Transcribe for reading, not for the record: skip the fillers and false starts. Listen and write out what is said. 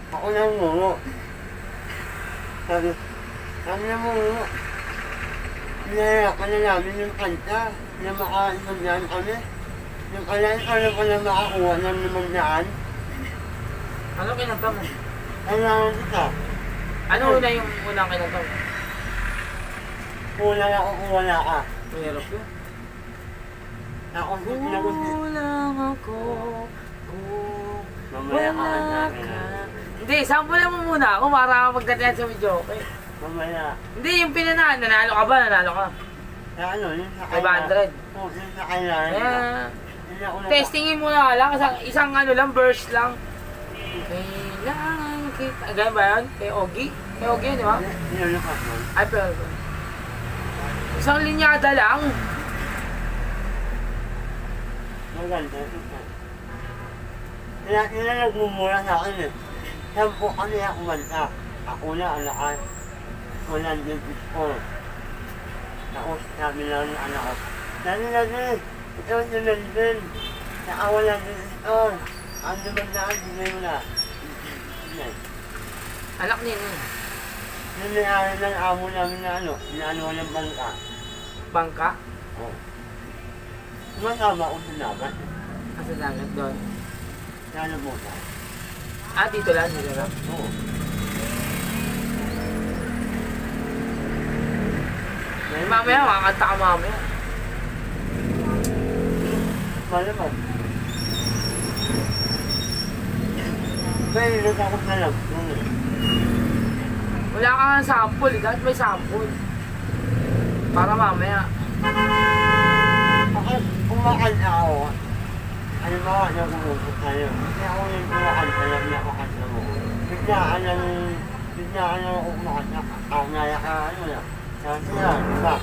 Ako nang mungo. Sabi na mungo. Pinaya ka na namin yung kanta na makalimandaan kami. Yung kailangan ko na makakuha ng 500. Ano kinanta mo? Kailangan kita. Ano una yung unang kinanta mo? Kulang ako kung wala ka. Mahirap yun. Ako pinagundi. Kulang ako kung Mamaya ka wala na. ka. Hindi, sampulan mo muna ako para magdatihan sa video, okay? Mamaya. Hindi, yung pinanahan, nanalo ka ba? Nanalo ka? Sa ano, yung sa 500. Oo, yung sa kailangan. Hindi ako naka- Testingin mo na lang, isang ano lang, verse lang. Kailangan kita. Ganyan ba yan? Kay Ogie? Kay Ogie, di ba? Nilulukas mo. Ay, pero... Isang linyada lang. Maganda. Kaya nagmumura sa akin eh. 10 kami na kumanta. Ako na, alakan. 104. Tapos sabi lang ng anak ko, Dali, ikaw si Melvin. Saka 104. Ang lumandaan, bigay mo na. Yan. Alak niya yun. Yung may-ari ng amo namin na ano, inaano ko ng bangka. Bangka? Oo. Masama ko sa dagat. Asa dagat doon. Lalo mo na. Ah, dito lang, dito lang. Oo. Mamaya, makakanta ka mamaya. Malamang. Kaya nilot ako sa lab. Wala ka nga sample, eh. Dapat may sample. Para mamaya. Ako, kumakanta ako. Ano ba ako na kumupot tayo? Kasi ako yung kumakanta lang na kakanta mo. Biglaan lang ako kumakanta. Ang naya ka, ano na. Sabi na, diba?